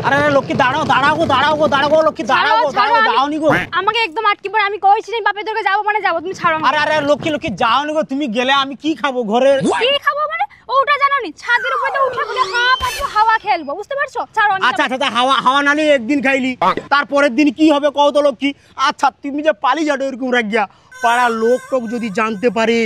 আরে আরে লক্ষ্মী দাঁড়াও দাঁড়াও গো দাঁড়াও গো দাঁড়াও গো লক্ষ্মী দাঁড়াও গো দাঁড়াও নি গো আমাকে একদম আটকে পড়ে আমি কইছি না বাপের দরকার যাবো মানে যাবো তুমি ছাড়ো আরে আরে লক্ষ্মী লক্ষ্মী যাও নি গো তুমি গেলে আমি কি খাবো ঘরে কি খাবো মানে ওটা জানো নি ছাদের উপরে উঠে পড়ে হাওয়া খেলবো বুঝতে পারছো ছাড়ো আচ্ছা আচ্ছা হাওয়া হাওয়া নালি একদিন খাইলি তারপরের দিন কি হবে কও তো লক্ষ্মী আচ্ছা তুমি যে পালি যাও এরকম রাখিয়া পাড়া লোক টোক যদি জানতে পারে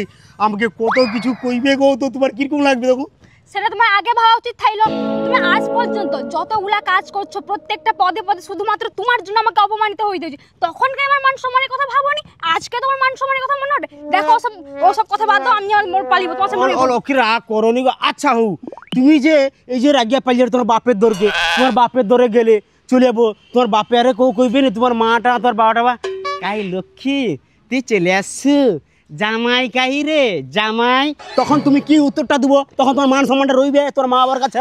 আমাকে কত কিছু কইবে গো তো তোমার কিরকম লাগবে দেখো সেটা তোমার আগে ভাবা উচিত থাইলো তুমি আজ পর্যন্ত যতগুলা কাজ করছো প্রত্যেকটা পদে পদে শুধুমাত্র তোমার জন্য আমাকে অপমানিত হইতে হয়েছে তখন কি আমার মান সম্মানের কথা ভাবোনি আজকে তোমার মান সম্মানের কথা মনে ওঠে দেখো ওসব কথা বাদ দাও আমি আর মোর পালিব তোমার সামনে ও লক্ষ্মী রাগ করনি গো আচ্ছা হউ তুমি যে এই যে রাগিয়া পালিয়ে তোমার বাপের দরকে তোমার বাপের দরে গেলে চলে যাবো তোমার বাপে আরে কেউ কইবে না তোমার মাটা তোমার বাবাটা কাই লক্ষ্মী তুই চলে আসছু জামাই কাহি রে জামাই তখন তুমি কি উত্তরটা দিব তখন তোমার মান সম্মানটা রইবে তোর মা বাবার কাছে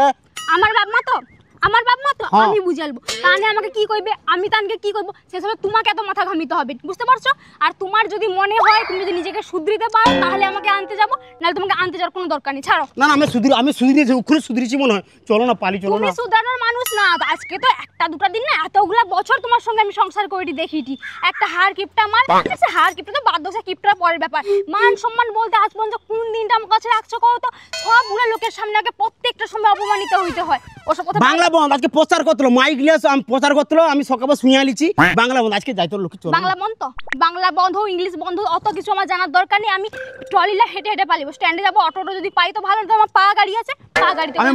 আমার বাপ মা তো আমি বুঝালবো তাহলে আমাকে কি কইবে আমি তানকে কি কইব সেসব তোমাকে এত মাথা ঘামিতে হবে বুঝতে পারছো আর তোমার যদি মনে হয় তুমি যদি নিজেকে শুধরিতে পারো তাহলে আমাকে আনতে যাব নাহলে তোমাকে আনতে যাওয়ার কোনো দরকার নেই ছাড়ো না না আমি সুধরিয়েছি ওখানে সুধরিয়েছি মনে হয় চলো না পালি চলো না তুমি সুধরানোর মানুষ না আজকে তো একটা দুটা দিন না এতগুলা বছর তোমার সঙ্গে আমি সংসার করেছি দেখিটি একটা হার কিপটা মাল আচ্ছা হার কিপটা তো বাদ দোষা কিপটা পরের ব্যাপার মান সম্মান বলতে আজ পর্যন্ত কোন দিনটা আমার কাছে রাখছো কও তো সবগুলো লোকের সামনে আগে প্রত্যেকটা সময় অপমানিত হইতে হয় ওসব কথা বাংলা বন্ধ আজকে প্রচার করতেলো মাইক লিয়ে আমি প্রচার করতেলো আমি সকালে শুনিয়ে আলিছি বাংলা বন্ধ আজকে যাইতো লোক চলো বাংলা বন্ধ বাংলা বন্ধ ইংলিশ বন্ধ অত কিছু আমার জানার দরকার নেই আমি ট্রলিলা হেঁটে হেঁটে পালিব স্ট্যান্ডে যাবো অটো যদি পাই তো ভালো আমার পা গাড়ি আছে পা গাড়িতে আমি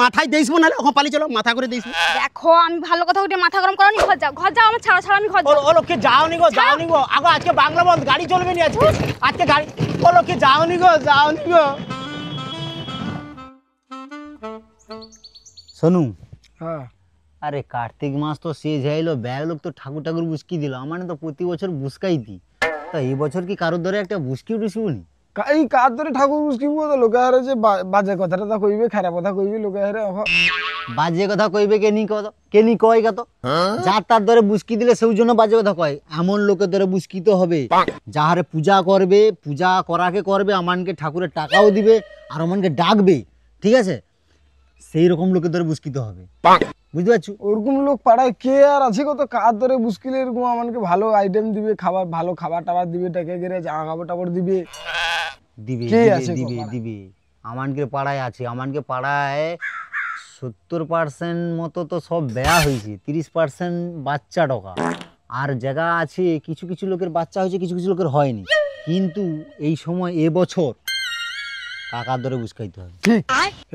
মাথায় দেইছবো না ওখানে পালি চলো মাথা করে দেইছবো দেখো আমি ভালো কথা উঠে মাথা গরম করো নি ঘর যাও আমার ছাড়া আমি ঘর যাও ও লোকে যাও নি গো আগো আজকে বাংলা বন্ধ গাড়ি চলবে নি আজকে গাড়ি ও লোকে যাও নি গো সোনু হ্যাঁ আরে কার্তিক মাস তো শেষ হইলো ব্যাগ লোক তো ঠাকুর বুসকি দিল আমার তো প্রতি বছর বুসকাই দি তা এই বছর কি কারোর ধরে একটা বুসকি উঠিসবো নি এই কার ধরে ঠাকুর বুসকিব তো লোকে হারে যে বাজে কথাটা তা কইবে খারাপ কথা কইবে লোকে হারে বাজে কথা কইবে কেনি কয় কত যার তার ধরে বুসকি দিলে সেই জন্য বাজে কথা কয় এমন লোকের ধরে বুসকিতে হবে যাহারে পূজা করবে পূজা করাকে করবে আমানকে ঠাকুরের টাকাও দিবে আর আমানকে ডাকবে ঠিক আছে সেই রকম লোকের ধরে বুসকিতে হবে বুঝতে পারছো ওরকম লোক পাড়ায় কে আর আছে কত কার ধরে বুসকিলে এরকম আমাকে ভালো আইটেম দিবে খাবার ভালো খাবার টাবার দিবে টাকা গেরে জামা কাপড় টাপড় দিবে দিবে আমানকে পাড়ায় আছে আমানকে পাড়ায় 70% মতো তো সব বেয়া হয়েছে 30% বাচ্চা টাকা আর জায়গা আছে কিছু কিছু লোকের বাচ্চা হয়েছে কিছু কিছু লোকের হয়নি কিন্তু এই সময় এবছর কাকার ধরে বুসকাইতে হবে ঠিক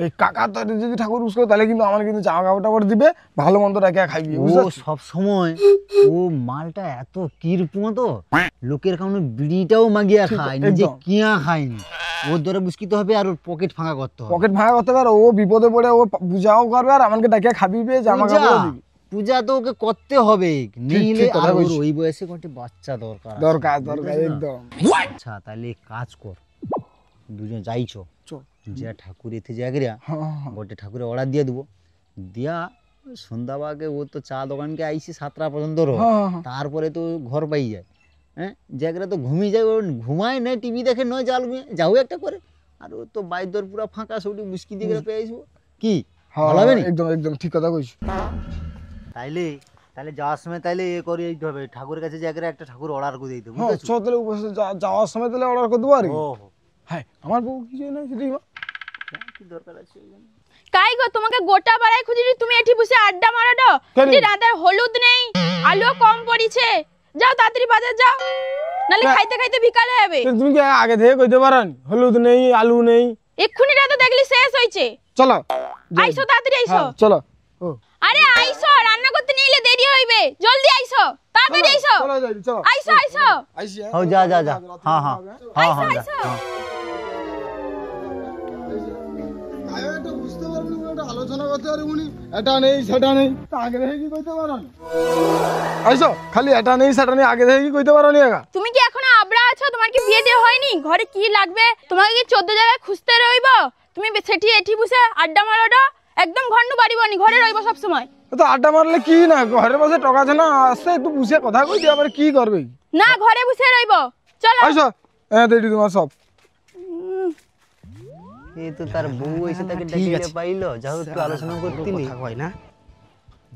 এই কাকার ধরে যদি ঠাকুর বুসকাও তাহলে কিন্তু আমার কিন্তু জামা কাপড় টাপড় দিবে ভালো মন্দ রাখে খাইবি ও সব সময় ও মালটা এত কিরপুম তো লোকের কারণে বিড়িটাও মাগিয়া খায় নিজে কিয়া খায়নি ওর ধরে বুসকিতে হবে আর ওর পকেট ফাঁকা করতে হবে পকেট ফাঁকা করতে পারে ও বিপদে পড়ে ও পূজাও করবে আর আমাকে ডাকিয়া খাবিবে জামা কাপড় দিবি পূজা তো ওকে করতে হবে নিলে আর ওই বয়সে কোনটি বাচ্চা দরকার একদম আচ্ছা তাহলে কাজ কর দুজন যাইছো যে ঠাকুর এতে জায়গা গোটে ঠাকুরের অর্ডার দিয়ে দেবো দিয়া সন্ধ্যাবাগে ও তো চা দোকানকে আইসি 7টা পর্যন্ত তারপরে তো ঘর পাই যায় হ্যাঁ জায়গাটা তো ঘুমিয়ে যায় ঘুমায় নয় টিভি দেখে নয় জাল যাও একটা করে আর ও তো বাইদর পুরো ফাঁকা সবটি মুশকি দিয়ে পেয়ে আসবো কি ভালো হবে না একদম ঠিক কথা কইছ তাহলে যাওয়ার সময় তাহলে এ করে দিতে হবে ঠাকুরের কাছে জায়গায় একটা ঠাকুর অর্ডার করে দিতে হবে যাওয়ার সময় তাহলে অর্ডার করে দেবো আর হ্যাঁ আমার বউ কিছু না সেটাই কি দরকার আছে কাই গো তোমাকে গোটা পাড়ায় খুঁজিনি তুমি এটি বসে আড্ডা মারাডো যে রাতের হলুদ নেই আলু কম পড়িছে যাও তাড়াতাড়ি বাজার যাও নালে খাইতে খাইতে বিকালে হবে তুমি কি আগে থেকে কইতে পারেন হলুদ নেই আলু নেই এক্ষুনি রাতে দেখলি শেষ হইছে চলো আইসো তাড়াতাড়ি আইসো চলো আরে আইসো রান্না করতে নিলে দেরি হইবে জলদি আইসো তাড়াতাড়ি আইসো চলো আইসো হও যা হ্যাঁ আলোচনা করতে পারি উনি এটা নেই সেটা নেই আগে দেখে কি কইতে পারেন আইসো খালি এটা নেই সেটা নেই আগে দেখে কি কইতে পারো নি একা তুমি কি এখনো আবরা আছো তোমার কি বিয়ে দেওয়া হয়নি ঘরে কি লাগবে তোমাকে কি 14 জায়গায় খুঁজতে রইব তুমি সেটি এটি বসে আড্ডা মারোডো একদম ঘন্নু বাড়িবনি ঘরে রইব সব সময় তো আড্ডা মারলে কি না ঘরে বসে টকা আছে না আসছে একটু বুঝে কথা কইতে আবার কি করবে না ঘরে বসে রইব চলো আইসো দেডি তোমার সব এই তো তার বউ এসে তাকে ডেকে পাইলো যাও একটু আলোচনা করতেলি হয় না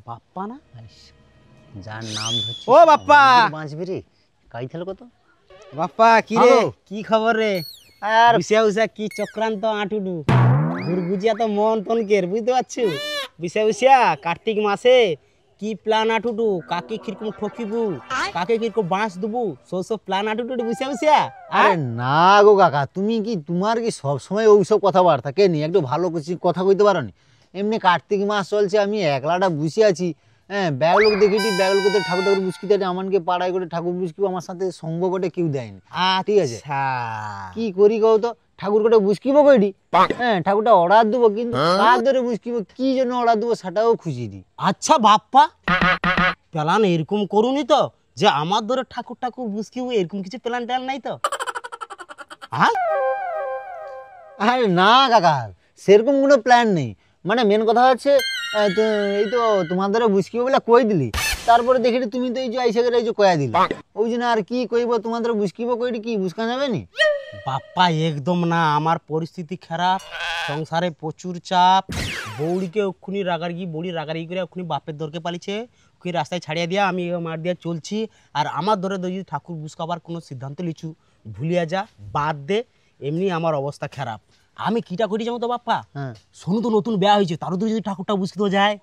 বাপ্পা না? যার নাম ধরছি ও বাপ্পা! বাঁচবি রে, কাই থাকলে কত? বাপ্পা কি রে, হ্যালো। কি খবর রে? আর বিশা উষা কি চক্রান্ত আঁটুডু গুরগুজিয়া তো মন তনকের, বুঝতে পারছো? বিশা উষা কার্তিক মাসে কি প্ল্যান আঁটুডু, কাকে কিরকম ঠকিবু, কাকে কিরকম বাঁশ দেবু, সব প্ল্যান আঁটুডু বিশা উষা। আরে না গো কাকা, তুমি কি তোমার কি সব সময় ওইসব কথাবার্তা কে নি? একটু ভালো কিছু কথা কইতে পারো নি? এমনি কার্তিক মাস চলছে, আমি একলাটা বসে আছি, হ্যাঁ ব্যাগ লোক দেখেছি, ব্যাগ লোকে ঠাকুর ঠাকুর বুঝকি দেয়, আমাকে পাড়ায় করে ঠাকুর বুঝকি আমার সাথে সঙ্গ করে কেউ দেয়নি। ঠিক আছে, কি করি কও তো? ঠাকুর কোটে বুঝকিব কইডি, হ্যাঁ ঠাকুরটা অর্ডার দেবো, কিন্তু কার ধরে বুঝকিব, কি জন্য অর্ডার দেবো সেটাও খুঁজি দি। আচ্ছা বাপ্পা, প্ল্যান এরকম করুনি তো যে আমার ধরে ঠাকুর ঠাকুর বুঝকিব, এরকম কিছু প্ল্যান ট্যান নাই তো? হ্যাঁ আরে না কাকা, সেরকম কোনো প্ল্যান নেই। মানে মেন কথা হচ্ছে এই তো তোমাদের বুঝকিব বলে কই দিলি, তারপরে দেখি তুমি তো এই যে আইসা করে এই যে কয়া দিলি, ওই জন্য আর কি কইব, তোমাদের বুঝকিব কইডি কি বুঝকা যাবে নি? বাপ্পা একদম না, আমার পরিস্থিতি খারাপ, সংসারে প্রচুর চাপ, বৌড়িকে ওক্ষুনি রাগাড়ি বৌড়ি রাগাড়ি করে ওক্ষুনি বাপের দরকে পালিছে, ওকে রাস্তায় ছাড়িয়ে দিয়া আমি মার দিয়া চলছি। আর আমার ধরে যদি ঠাকুর বুঝকাবার কোনো সিদ্ধান্ত লিচু, ভুলিয়া যা, বাদ দে, এমনি আমার অবস্থা খারাপ। আমি কিটা করি যাবো তো বাপ্পা, হ্যাঁ শোনো তো নতুন বিয়া হয়েছে, তারও তো যদি ঠাকুরটা বুঝতে যায়।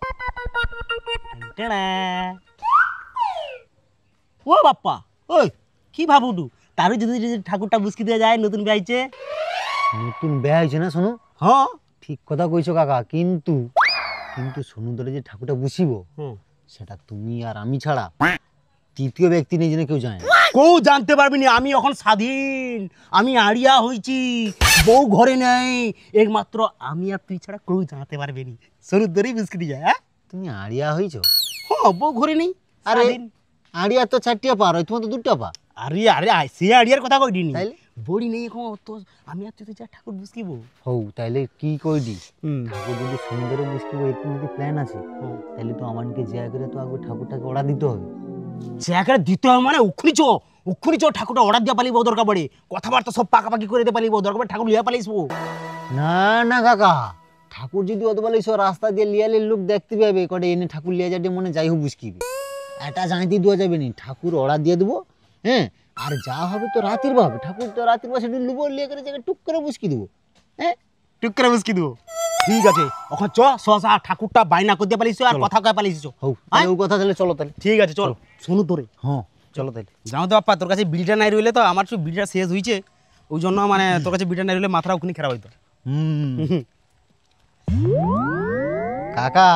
ও বাপ্পা, ওই কি ভাবুটু, তারও যদি ঠাকুরটা বুঝকি দেওয়া যায়, নতুন বিয়া হয়েছে। নতুন বিয়া হয়েছে না শোনো? হ্যাঁ ঠিক কথা কইছো কাকা, কিন্তু কিন্তু সোনু ধরে যে ঠাকুরটা বুঝিব, হুম, সেটা তুমি আর আমি ছাড়া তৃতীয় ব্যক্তি নেই, যেন কেউ জানে না। কেউ জানতে পারবি না, আমি এখন স্বাধীন, আমি আড়িয়া হয়েছি, বউ ঘরে নেই, একমাত্র আমি আর তুই ছাড়া কেউ জানতে পারবে নি, শরীর ধরেই বুঝকি দিয়ে যায়। হ্যাঁ তুমি আড়িয়া হইছো? হ্যাঁ, বউ ঘরে নেই, আরে স্বাধীন। আড়িয়া তো 4টা পা, আর তোমার তো 2টা পা। আরে আরে সে আড়িয়ার কথা কই দিনি, তাইলে? বড়ি নেই এখন তো, আমি আর তুই যা ঠাকুর বুঝকিব। হও তাইলে কি কইডি, হুম, ঠাকুর যদি সুন্দরে বুঝকিব এরকম যদি প্ল্যান আছে, তাহলে তো আমাকে যে করে তো আগে ঠাকুরটাকে অর্ডার দিতে হবে। জায়গাটা দিতে হবে মানে উক্ষুনি চো ঠাকুরটা অর্ডার দিয়া পালিব, দরকার পড়ে কথাবার্তা সব পাকাপাকি করে দিতে পালিব, দরকার পড়ে ঠাকুর লিয়া পালিসবো। না না কাকা, ঠাকুর যদি অত বলে রাস্তা দিয়ে লিয়ালে লোক দেখতে পাবে, কটে এনে ঠাকুর লিয়া যাবে মনে যাই হোক বুঝকিবে, এটা জানিতে দেওয়া যাবে নি, ঠাকুর অর্ডার দিয়ে দেবো, হ্যাঁ আর যা হবে তো রাতের ভাবে, ঠাকুর তো রাতের বা সেটা লুবো, লিয়ে করে জায়গায় টুক করে বুঝকি দেবো, হ্যাঁ ঠিক করে বুঝকি দেবো। ঠিক আছে, ওখান চ সসা ঠাকুরটা বাইনা করতে পালিস আর কথা কয়ে পালিস। হও তাহলে ও কথা, তাহলে চলো তাহলে। ঠিক আছে চল, শোনো তোরে। হ্যাঁ চলো তাহলে। জানো তো বাপ্পা, তোর কাছে বিলটা নাই রইলে তো আমার সব বিলটা শেষ হয়েছে, ওই জন্য মানে তোর কাছে বিলটা নাই রইলে মাথাটা ওখানে খারাপ হইতো। কাকা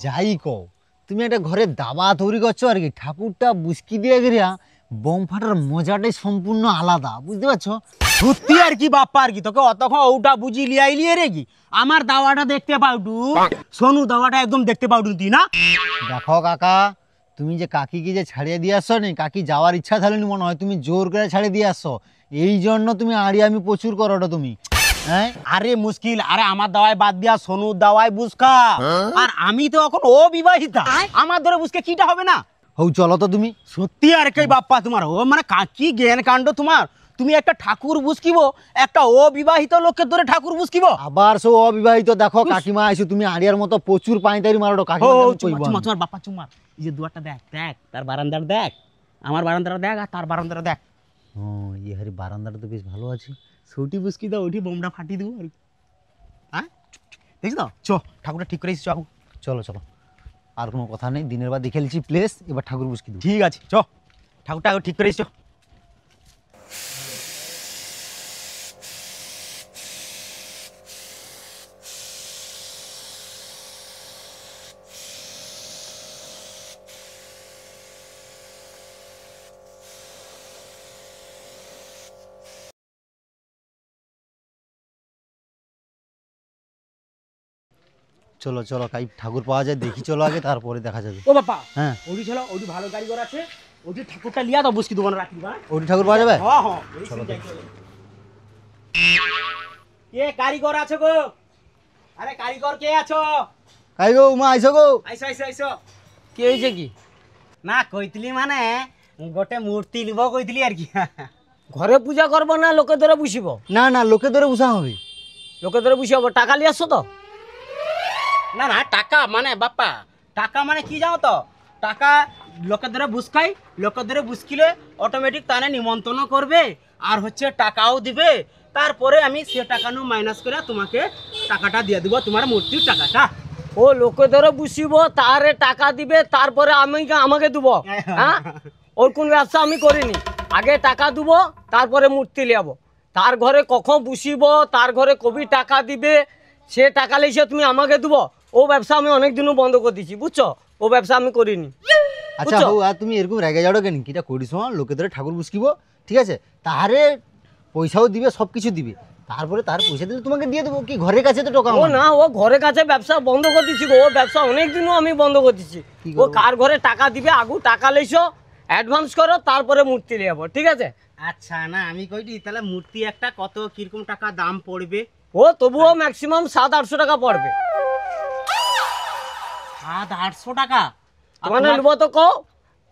যাই কও, তুমি একটা ঘরে দাবা তৈরি করছো আর কি, ঠাকুরটা বুঝকি দিয়ে গিয়া বোম ফাটার মজাটাই সম্পূর্ণ আলাদা, বুঝতে পারছো? সত্যি আর কি বাপ্পা, আর কি তোকে অতক্ষণ ওটা বুঝি লিয়াই লিয়ে রে কি, আমার দাওয়াটা দেখতে পাউটু, সোনু দাওয়াটা একদম দেখতে পাউটু তুই না। দেখো কাকা, তুমি যে কাকিকে যে ছাড়িয়ে দিয়ে আসছো নি, কাকি যাওয়ার ইচ্ছা থাকলে মনে হয় তুমি জোর করে ছাড়িয়ে দিয়ে আসছো, এই জন্য তুমি আমি প্রচুর করো ওটা তুমি, হ্যাঁ আরে মুশকিল, আরে আমার দাওয়ায় বাদ দিয়া সোনু দাওয়ায় বুঝকা, আর আমি তো এখন অবিবাহিতা, আমার ধরে বুঝকে কিটা হবে না। হও চলো তো তুমি। সত্যি আর কি বাপ্পা, তোমার ও মানে কি জ্ঞান কাণ্ড তোমার, তুমি একটা ঠাকুর বুঝকিব, একটা অবিবাহিত লোকের ধরে ঠাকুর বুঝকিব। আবার সব অবিবাহিত, দেখো কাকিমা আইসো, তুমি আড়িয়ার মতো প্রচুর পাইতারি মারো কাকিমা। তোমার বাপ্পা চুমার, এই যে দুয়ারটা দেখ দেখ, তার বারান্দার দেখ, আমার বারান্দাটা দেখ, আর তার বারান্দাটা দেখ। ও ইয়ে হারি, বারান্দাটা তো বেশ ভালো আছে, সৌটি বুঝকি দাও, ওইটি বোমটা ফাটিয়ে দেবো আর কি। হ্যাঁ দেখিস তো, চ ঠাকুরটা ঠিক করে এসেছি, চলো চলো, আর কোনো কথা নেই, দিনের বার দেখে লিছি প্লেস, এবার ঠাকুর বুঝকি দেবো। ঠিক আছে চ, ঠাকুরটা ঠিক করে এসেছ। চলো চলো, কাই ঠাকুর পাওয়া যায় দেখি, চলো আগে, তারপরে দেখা যাবে। ও বাপ্পা, হ্যাঁ ওটি চলো, ওটি ভালো কারিগর আছে, ওটি ঠাকুরটা লিয়া দাও বুঝকি দেবো না রাখি বা। ওটি ঠাকুর পাওয়া যাবে? হ্যাঁ হ্যাঁ চলো তো। কে কারিগর আছে গো? আরে কারিগর কে আছো? কাই গো মা আইসো গো। আইসো আইসো আইসো। কি হয়েছে কি? না কইতলি মানে গোটে মূর্তি লিব কইতলি আর কি। ঘরে পূজা করবো না লোকে ধরে বুঝিব? না না, লোকে ধরে বসা হবে। লোকে ধরে বুঝিব, টাকা লিয়ে আসছো তো? না না টাকা মানে বাপ্পা, টাকা মানে কি জানো তো, টাকা লোকের ধরে বুঝকাই, লোকের ধরে বুঝকিলে অটোমেটিক তানে নিমন্ত্রণ করবে আর হচ্ছে টাকাও দিবে, তারপরে আমি সে টাকা নু মাইনাস করে তোমাকে টাকাটা দিয়ে দেবো, তোমার মূর্তির টাকাটা। ও লোকে ধরে বুঝিব, তারে টাকা দিবে, তারপরে আমাকে দিব? হ্যাঁ, ওর কোন ব্যবসা আমি করিনি। আগে টাকা দিব, তারপরে মূর্তি লিয়াব। তার ঘরে কখন বুঝিব, তার ঘরে কবি টাকা দিবে, সে টাকা লেসে তুমি আমাকে দিব, ও ব্যবসা আমি অনেক দিনও বন্ধ করে দিচ্ছি, বুঝছো? ও ব্যবসা আমি করিনি। আচ্ছা হো, আর তুমি এরকম রেগে যাও কেন? কিটা করিস লোকে ধরে ঠাকুর বুঝকিব, ঠিক আছে, তাহারে পয়সাও দিবে, সব কিছু দিবে, তারপরে তার পয়সা দিলে তোমাকে দিয়ে দেবো। কি ঘরের কাছে তো টাকা? ও না, ও ঘরের কাছে ব্যবসা বন্ধ করে দিচ্ছি গো। ও ব্যবসা অনেক দিনও আমি বন্ধ করে দিচ্ছি। ও কার ঘরে টাকা দিবে, আগু টাকা লেসো, অ্যাডভান্স করো, তারপরে মূর্তি লিয়ে যাবো, ঠিক আছে? আচ্ছা না, আমি কইটি তাহলে মূর্তি একটা কত কিরকম টাকা দাম পড়বে? ও তবুও ম্যাক্সিমাম 700-800 টাকা পড়বে। 700-800 টাকা? মানে নেবো তো কও,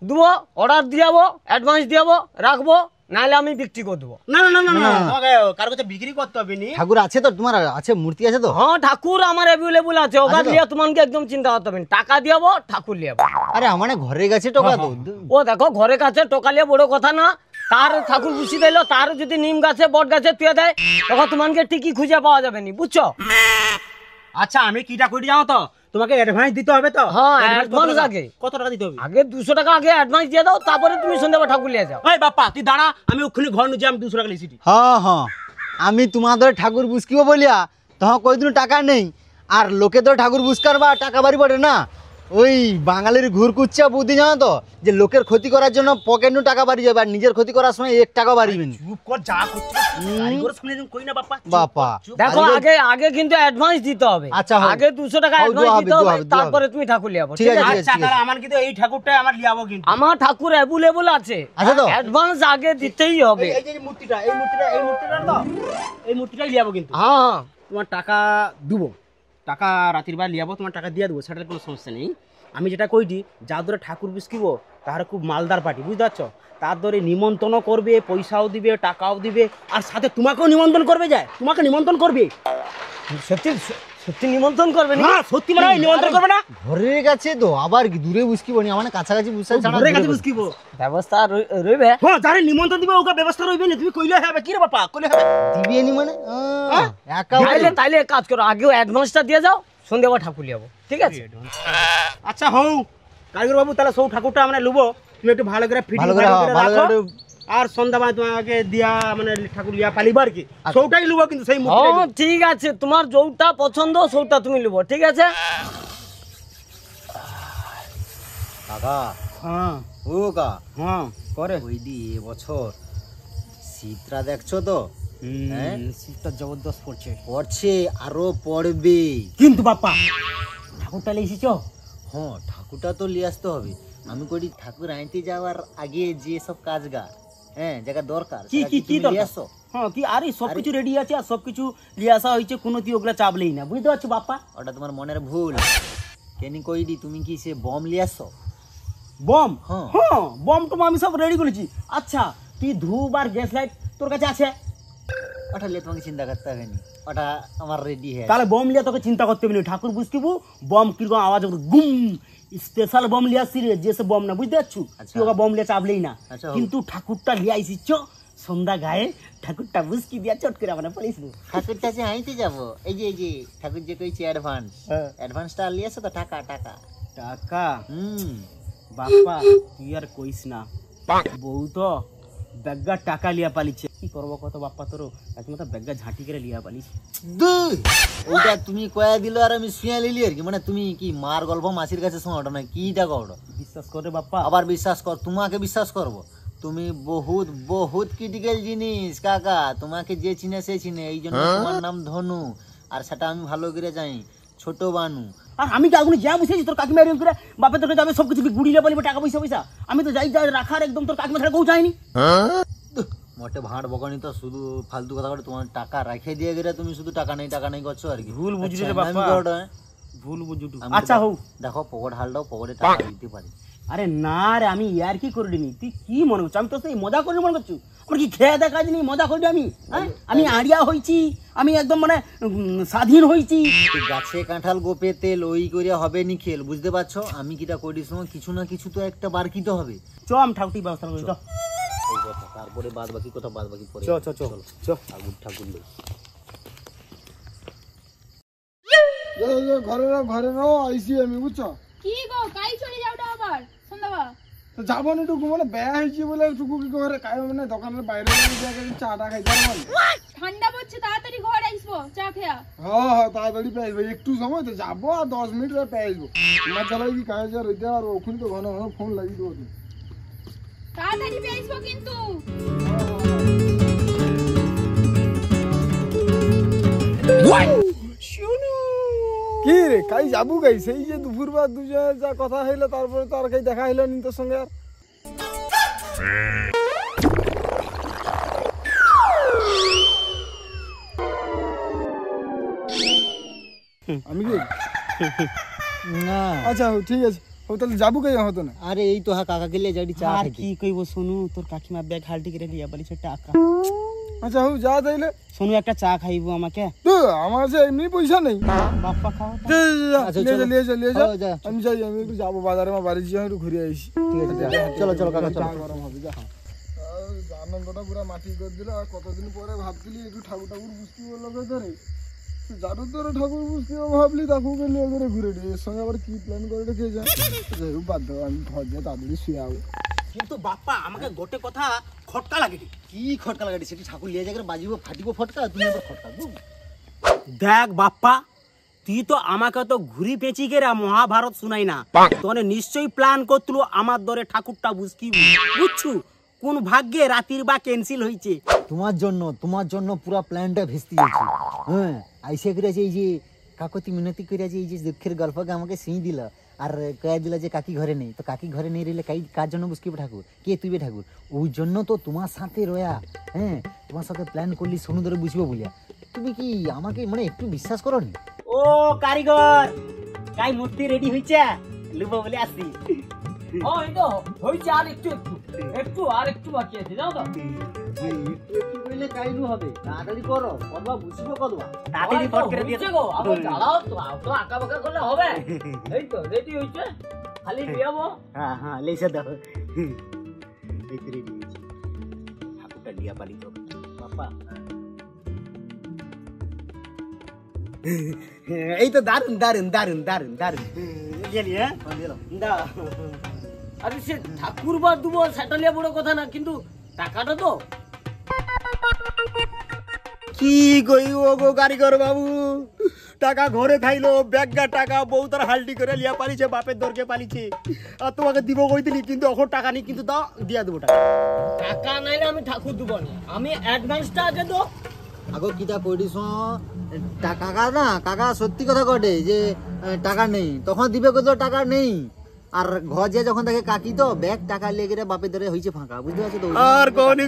দেবো, অর্ডার দিয়ে যাবো, অ্যাডভান্স দিয়ে যাবো, রাখবো, নাহলে আমি বিক্রি করে দেবো। না না না না, তোমাকে কার কাছে বিক্রি করতে হবে নি। ঠাকুর আছে তো তোমার? আছে, মূর্তি আছে তো? হ্যাঁ, ঠাকুর আমার অ্যাভেলেবল আছে, ওখান দিয়ে তোমাকে একদম চিন্তা করতে হবে না। টাকা দিয়ে যাবো, ঠাকুর লিয়ে যাবো। আরে আমার ঘরের কাছে টাকা তো। ও দেখো, ঘরের কাছে টোকা লিয়ে বড় কথা না, তার ঠাকুর বুঝি দিল, তার যদি নিম গাছে বট গাছে তুই দেয়, তখন তোমাকে ঠিকই খুঁজে পাওয়া যাবে নি, বুঝছো? আচ্ছা আমি কিটা করি জানো তো, তোমাকে অ্যাডভান্স দিতে হবে তো? হ্যাঁ, Advance অ্যাডভান্স আগে। কত টাকা দিতে হবে? আগে 200 টাকা আগে অ্যাডভান্স দিয়ে দাও, তারপরে তুমি সন্ধ্যাবেলা ঠাকুর নিয়ে যাও। ওই বাপ্পা তুই দাঁড়া, আমি ওখানে ঘর নিয়ে আমি 200 টাকা লিখছি। হ্যাঁ হ্যাঁ, আমি তোমাদের ঠাকুর বুঝকিব বলিয়া তখন কইদিন টাকা নেই, আর লোকে তো ঠাকুর বুঝকার বা টাকা বাড়ি পড়ে না। ওই বাঙালির ঘুরকুচ্চা বুদ্ধি জানো তো, যে লোকের ক্ষতি করার জন্য পকেট নু টাকা বাড়ি যাবে, আর নিজের ক্ষতি করার সময় 1 টাকাও বাড়িবে না। চুপ কর, যা করছিস কারিগর শুনে যেন কই না বাপ্পা। বাপ্পা দেখো, আগে আগে কিন্তু অ্যাডভান্স দিতে হবে। আচ্ছা, হোক। আগে 200 টাকা হোক, অ্যাডভান্স দেওয়া দিতে হবে, হবে, দেওয়া হবে, তারপরে তুমি ঠাকুর নিয়ে যাবো, ঠিক ঠিক আছে, আছে? আচ্ছা তাহলে আমার কিন্তু এই ঠাকুরটাই আমার লিয়াবো কিন্তু। আমার ঠাকুর অ্যাভেলেবল আছে, আছে তো? অ্যাডভান্স আগে দিতেই হবে। এই যে মূর্তিটা, এই মূর্তিটা তো, এই মূর্তিটাই লিয়াবো কিন্তু। হ্যাঁ, তোমার টাকা দেবো, টাকা রাতের বার লিয়াবো, তোমার টাকা দিয়ে দেবো, সেটার কোনো সমস্যা নেই। আমি যেটা কইটি, যা ধরে ঠাকুর বিস্কিব তার খুব মালদার পার্টি, বুঝতে পারছো? তার ধরে নিমন্ত্রণ করবে, পয়সাও দিবে, টাকাও দিবে, আর সাথে তোমাকেও নিমন্ত্রণ করবে, যায় তোমাকে নিমন্ত্রণ করবে। সত্যি সত্যি নিমন্ত্রণ করবে না? না সত্যি মানে নিমন্ত্রণ করবে না। ঘরের কাছে তো, আবার কি দূরে বুঝকিব নি? আমার কাছাকাছি বুঝতে ছাড়া ঘরের কাছে দূরে বিস্কিব। ব্যবস্থা রইবে। হ্যাঁ, যারে নিমন্ত্রণ দিবে ওকে ব্যবস্থা রইবে না, তুমি কইলে হবে কি রে বাপা, কইলে হবে। দিবি নি মানে? একা তাইলে এক কাজ করো, আগেও অ্যাডভান্সটা দিয়ে যাও, সন্ধ্যাবেলা ঠাকুর নিয়ে যাবো, ঠিক আছে? আচ্ছা হও কারিগর বাবু, তাহলে সৌ ঠাকুরটা আমরা লুবো, তুমি একটু ভালো করে ফিটিং ভালো করে, ভালো রাখো, করে। আর সন্ধ্যাবেলা তোমাকে দিয়া মানে ঠাকুর লিয়া পালিবার কি সৌটাই লুবো কিন্তু, সেই মূর্তিটাই হ্যাঁ, ঠিক আছে, তোমার যৌটা পছন্দ সৌটা তুমি নেবো, ঠিক আছে? কাকা, হ্যাঁ ও কা, হ্যাঁ করে ওই দি এবছর শীতটা দেখছো তো? হ্যাঁ, শীতটা জবরদস্ত পড়ছে। পড়ছে, আরো পড়বে। কিন্তু বাপ্পা ঠাকুরটা লিয়ে এসেছো? হ্যাঁ, ঠাকুরটা তো নিয়ে আসতে হবে। আমি করি ঠাকুর আনতে যাওয়ার আগে যে সব কাজ গা, হ্যাঁ, যেটা দরকার কি সেটা কি কি তুমি নিয়ে দরকার? আসো। হ্যাঁ কি, আরে সবকিছু রেডি আছে, আর সবকিছু লিয়ে আসা হয়েছে, কোনো তুই ওগুলা চাপলেই না, বুঝতে পারছো বাপ্পা? ওটা তোমার মনের ভুল। কেন কইডি, তুমি কি সে বম নিয়ে আসো? বম? হ্যাঁ। হ্যাঁ, বম টম আমি সব রেডি করেছি। আচ্ছা তুই ধূপ আর গ্যাস লাইট তোর কাছে আছে? ওটা নিয়ে তোমাকে চিন্তা করতে হবে না, ওটা আমার রেডি হয়ে আছে। তাহলে বম লিয়া তোকে চিন্তা করতে হবে না, ঠাকুর বুঝকিবু বম কিরকম আওয়াজ হবে, গুম, স্পেশাল বম লিয়া আসছি রে, যে সে বম না, বুঝতে পারছু? আচ্ছা। তুই ওকে বম লিয়া চাপলেই না, আচ্ছা, কিন্তু ঠাকুরটা লিয়া আইসিছ সন্ধ্যা গায়ে, ঠাকুরটা বুঝকি দিয়া চট করে মানে পড়িস। ঠাকুরটা যে আইতে যাবো, এই যে ঠাকুর যে কইছে অ্যাডভান্স, হ্যাঁ। অ্যাডভান্সটা নিয়ে আসো তো, টাকা টাকা। টাকা? হুম, বাপ্পা তুই আর কইস না, বউ তো ব্যাগা টাকা লিয়া পালিছে, কি করবো কত বাপ্পা, তোর এখন তো ব্যাগা ঝাঁটি করে লিয়া পালিস। দুই ওটা তুমি কয়া দিল আর আমি শুয়া লিলি আর কি, মানে তুমি কি মার গল্প মাসির কাছে শোনো, ওটা না কিটা করো? বিশ্বাস করে বাপ্পা। আবার বিশ্বাস কর, তোমাকে বিশ্বাস করবো? তুমি বহুত বহুত ক্রিটিক্যাল জিনিস কাকা, তোমাকে যে চিনে সে চিনে, এই জন্য তোমার নাম ধনু, আর সেটা আমি ভালো করে জানি, ছোট বানু। আর আমি কি আগুনে যা বুঝেছি তোর কাকিমা এরকম করে বাপের তোকে যাবে সবকিছু গুড়িয়ে পালিবে, টাকা পয়সা পয়সা আমি তো যাই যাই রাখার একদম তোর কাকিমা ছাড়া কেউ যায়নি। মোটে ভাঁড় বকানি তো, শুধু ফালতু কথা বলে, তোমার টাকা রেখে দিয়ে গেলে তুমি শুধু টাকা নেই করছো আর কি। ভুল বুঝলি রে আচ্ছা, বাপ্পা, আমি করো, হ্যাঁ? ভুল বুঝুটু। আমি আচ্ছা তো হোক, দেখো পকেট হালটাও, পকেটে টাকা দিতে পারি। আরে না রে, আমি ইয়ার কি করে নি, তুই কি মনে করছো? আমি তো সেই মজা করে মনে করছো, আমার কি খেয়ে দেখা জিনিস মজা করবি আমি? হ্যাঁ, আমি আড়িয়া হইছি, আমি একদম মানে স্বাধীন হইছি। গাছে কাঁঠাল গোপে তেল ওই করে হবে নি খেল, বুঝতে পারছো? আমি কিটা করি সময় কিছু না কিছু তো একটা বার কিতে হবে। চ আমি ঠাকুরটি ব্যবস্থা করি, চ। এই কথা, তারপরে বাদ বাকি কথা বাদ বাকি পরে। চ চ চ চ। ঠাকুর ঠাকুর লই। ঘরে রাও আইসি আমি, বুঝছো? কি গো কাই চলে যাওটা আবার সন্ধ্যাবা? তো যাবো না টুকু, মানে ব্যয় হয়েছি বলে টুকু কি করে কাই মানে দোকানের বাইরে চাটা খাই যাবো। ঠান্ডা পড়ছে, তাড়াতাড়ি ঘরে আসবো চা খেয়া। হ্যাঁ তাড়াতাড়ি পেয়ে আসবো, একটু সময় তো যাবো আর 10 মিনিট পেয়ে আসবো। তোমার চালাই কি কাজ আর রইতে আর ওখানে তো ঘন ঘন ফোন লাগিয়ে দেবো। তাড়াতাড়ি পেয়ে আসবো কিন্তু। কি রে কাই যাবো গাই? সেই যে দুপুর বা দুজনে যা কথা হইলো তারপরে তো আর কাই দেখা হইলো নি তোর সঙ্গে। আর আমি কি না আচ্ছা ঠিক আছে, ও তাহলে যাবো গাই হতো না। আরে এই তো হ্যাঁ কাকা গেলে যাই চা আর খেতে। কি কইব শোনু, তোর কাকিমা ব্যাগ হালটি করে লিয়া বলিছে টাকা। আচ্ছা হো যা তাইলে। শোনু একটা চা খাইবো আমাকে? তো আমার কাছে এমনি পয়সা নেই। বাপ্পা খাও। আচ্ছা, লিয়ে চলো। যা। যা। আমি যাই, আমি একটু যাবো বাজারে, আমার বাড়ি যাই একটু ঘুরে আসি। ঠিক আছে, যা। চলো চলো কাকা চলো। চা গরম হবে, যা। আনন্দটা পুরো মাটি করে দিল। আর কতদিন পরে ভাবছিলি একটু ঠাকুর ঠাকুর বুঝতে বললো ধরে যারু তোরে ঠাকুর বুঝতে ভাবলি তাকে নিয়ে করে ঘুরে দিই। এর সঙ্গে আবার কি প্ল্যান করে রেখে যায়। যাই হোক বাদ দাও, আমি ঘর যাই তাড়াতাড়ি শুয়ে যাবো। কিন্তু বাপ্পা আমাকে গোটে কথা খটকা লাগে। কি খটকা লাগাটি? সেটি ঠাকুর লিয়ে যাকে বাজিব ফাটিব ফটকা, তুমি আবার খটকা দু। দেখ বাপ্পা, তুই তো আমাকে তো ঘুরি পেঁচি গেরা মহাভারত শুনাই না। তোর নিশ্চয়ই প্ল্যান করছিল আমার দরে ঠাকুরটা বুঝকি, বুঝছু? কোন ভাগ্যে রাতির বা ক্যান্সেল হয়েছে। তোমার জন্য পুরা প্ল্যানটা ভেস্তে যাচ্ছে। হ্যাঁ আইসা করে এই যে কাকতি মিনতি করে এই যে দুঃখের গল্পকে আমাকে সিঁ দিল আর কয়ে দিল যে কাকি ঘরে নেই। তো কাকি ঘরে নেই রইলে কার জন্য বুঝকিবে ঠাকুর? কে তুইবে ঠাকুর? ওই জন্য তো তোমার সাথে রয়া, হ্যাঁ তোমার সাথে প্ল্যান করলি সোনু ধরে বুঝবো বলিয়া। তুমি কি আমাকে মানে একটু বিশ্বাস করো নি? ও কারিগর, কাই মূর্তি রেডি হইছে, লুবো বলে আসি। ও এই তো হইছে, আর একটু বাকি আছে, যাও তো। একটু কইলে কাইলু হবে, তাড়াতাড়ি করো, কদবা বুঝবো কদবা। তাড়াতাড়ি ফট করে দিয়ে হইছে গো, আবার জ্বালাও তো, তো আঁকা বাঁকা করলে হবে। এই তো রেডি হইছে, খালি লিয়াবো। হ্যাঁ হ্যাঁ লেসে দাও। এই তো রেডি হইছে, ঠাকুরটা লিয়া পালি তো বাপ্পা। এই তো দারুন দারুন দারুন দারুন দারুন গেলি। হ্যাঁ দাও। আরে সে ঠাকুর বা দুবো সেটা লিয়া বড় কথা না, কিন্তু টাকাটা তো কি কইব গো কারিগর বাবু, টাকা ঘরে খাইলো, ব্যাগা টাকা বউ তার হালটি করে লিয়া পালিছে, বাপের দরকে পালিছে। আর তোমাকে দিব কইতিলি, কিন্তু এখন টাকা নেই, কিন্তু দাও দিয়া দেবো টাকা। টাকা নাইলে আমি ঠাকুর দিব না, আমি অ্যাডভান্সটা আগে দো। আগো কিটা কইডিস কাকা না, কাকা সত্যি কথা কটে যে টাকা নেই, তখন দিবে কত টাকা নেই। আর ঘর যে যখন দেখে কাকি তো ব্যাগ টাকা লেগে রে বাপের ধরে হইছে ফাঁকা, বুঝতে পারছো তো? আর কোনি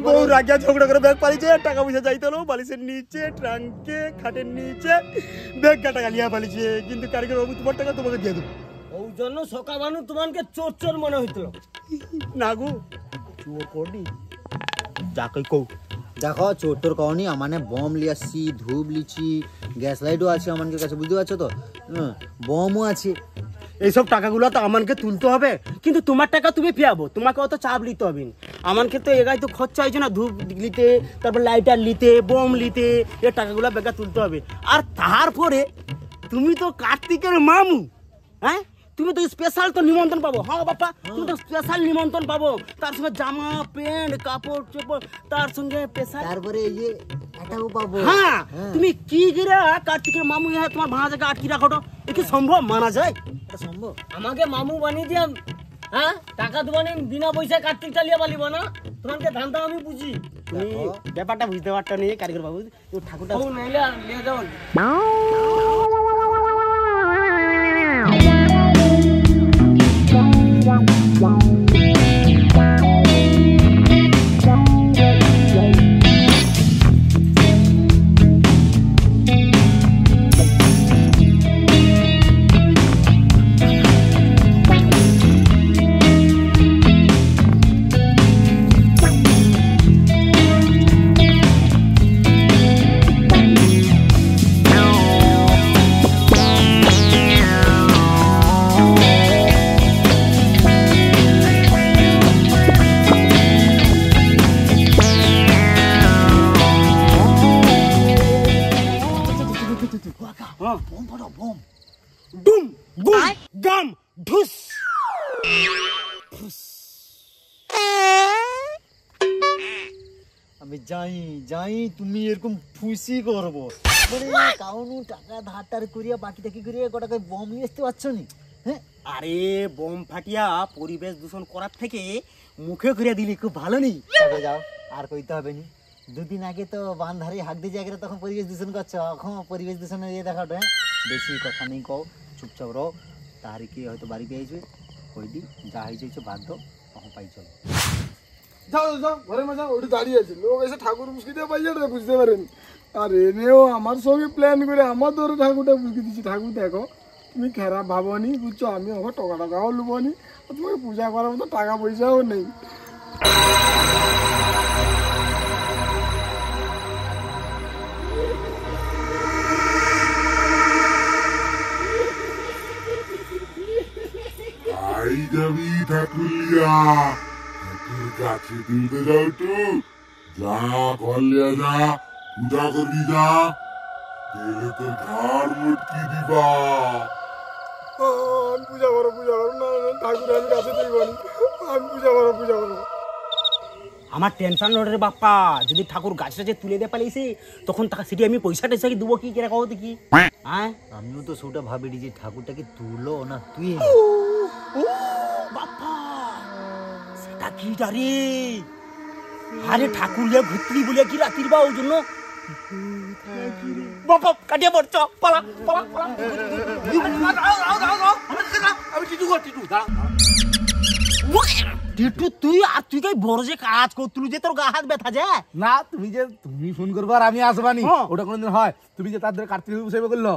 বউ রাগিয়া ঝগড়া করে ব্যাগ পালিছে, টাকা পয়সা যাইতে হলো বালিশের নিচে, ট্রাঙ্কে, খাটের নিচে ব্যাগটা টাকা লিয়া পালিছে। কিন্তু কারিগর বাবু তোমার টাকা তোমাকে দিয়ে দেবো। ওই জন্য সকা মানুষ তোমাকে চোর চোর মনে হইতো না গো, চোর করনি, যা কই কও। দেখো চোট্টর কওনি, আমানে বম লিয়াছি, ধূপ লিছি, গ্যাস লাইটও আছে আমাদের কাছে, বুঝতে পারছো তো? বমও আছে। এইসব টাকাগুলো তো আমাকে তুলতে হবে, কিন্তু তোমার টাকা তুমি পেয়াবো, তোমাকে অত চাপ নিতে হবে না। আমাকে তো এগাই তো খরচা হয়েছে না, ধূপ নিতে, তারপর লাইটার নিতে, বম নিতে, এই টাকাগুলো বেকার তুলতে হবে। আর তারপরে তুমি তো কার্তিকের মামু, হ্যাঁ তুমি তো স্পেশাল তো নিমন্ত্রণ পাবো। হ্যাঁ বাপ্পা, তুমি তো স্পেশাল নিমন্ত্রণ পাবো, তার সঙ্গে জামা প্যান্ট কাপড় চোপড়, তার সঙ্গে স্পেশাল। তারপরে এই যে এটাও পাবো। হ্যাঁ তুমি কি করে কার্তিকের মামু হ্যাঁ তোমার ভাড়া জায়গা আটকি রাখো, এ কি সম্ভব? মানা যায়? এটা সম্ভব? আমাকে মামু বানিয়ে দিয়াম, হ্যাঁ টাকা দেবানি, বিনা পয়সায় কার্তিক চালিয়ে পালিব না। তোমাকে ধানটা আমি বুঝি, তুমি ব্যাপারটা বুঝতে পারতো না কারিগর বাবু, ঠাকুরটা ও নাইলে আর নিয়ে যাও। গুম গাম ঢুস। আমি যাই তুমি এরকম খুশি করবো মানে কাউনু টাকা ধার করিয়া বাকি টাকি করিয়া কটাকে বম নিয়ে আসতে পারছো নি? হ্যাঁ আরে বোম ফাটিয়া পরিবেশ দূষণ করার থেকে মুখে করে দিলি খুব ভালো নেই। তবে যাও আর কইতে হবে নি। দুদিন আগে তো বান্ধারি হাক দিয়ে জায়গায় তখন পরিবেশ দূষণ করছো, এখন পরিবেশ দূষণের ইয়ে দেখাটো। হ্যাঁ বেশি কথা নেই কও, চুপচাপ রও। তারিখে হয়তো বাড়ি পেয়েছে কইদি যা হয়েছে বাদ দাও, তখন পাই চলো। যাও যাও ঘরে মা যাও, ওটি দাঁড়িয়ে আছে লোক এসে ঠাকুর বুঝকি দিয়ে পাই যাবে বুঝতে পারেন। আর এনেও আমার সঙ্গে প্ল্যান করে আমার ধরে ঠাকুরটা বুঝকি দিচ্ছি। ঠাকুর দেখো তুমি খারাপ ভাবনি বুঝছো, আমি ওকে টাকাও লুবনি, তোমাকে পূজা করার মতো টাকা পয়সাও নেই। আই যাবি ঠাকুরিয়া, ঠাকুর কাছে তুলতে যাও তো, যা করলিয়া যা, পূজা করবি যা, গেলে তোর ঘাড় মুটকি দিবা। আমি পূজা করো না না, ঠাকুর আমি কাছে দেখবনি, আমি পূজা করো। আমার টেনশন রে বাপ্পা, যদি ঠাকুর গাছটা তুলে দিয়ে পালিয়েছে তখন তাকে সেটি আমি পয়সা টয়সা দেবো কি কেরা কত কি? হ্যাঁ আমিও তো সেটা ভাবি যে ঠাকুরটাকে তুলো না তুই ও বাপ্পা, সেটা কি রে? আরে ঠাকুর লিয়ে ঘুরতি বলে কি রাতির বা ওই জন্য বাপ্পা কাটিয়ে পড়ছ। পালা পালা পালা, আমি টিটু তুই আর তুই কাই বড় যে কাজ করতুলু যে তোর গা হাত ব্যথা যায় না। তুমি ফোন করবো আর আমি আসবানি, ওটা কোনদিন হয়? তুমি যে তাদের কার্তিক সেবা করলো,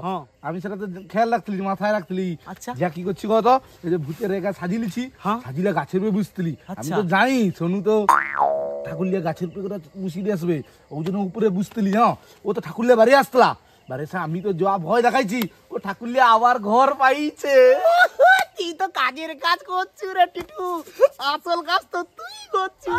আমি সেটা তো খেয়াল রাখছিলি, মাথায় রাখছিলি। আচ্ছা যা কি করছি কত, এই যে ভূতের রেখা সাজিয়েছি, সাজিলে গাছের উপরে বুঝতিলি। আমি তো জানি সোনু তো ঠাকুর লিয়ে গাছের উপরে বসিয়ে আসবে, ওই জন্য উপরে বুঝতিলি। হ্যাঁ ও তো ঠাকুর লিয়ে বাড়ি আসতলা, বাড়ি এসে আমি তো যা ভয় দেখাইছি, ও ঠাকুর লিয়ে আবার ঘর পাইছে। তুই তো কাজের কাজ করছিস রে টিটু, আসল কাজ তো তুই করছিস।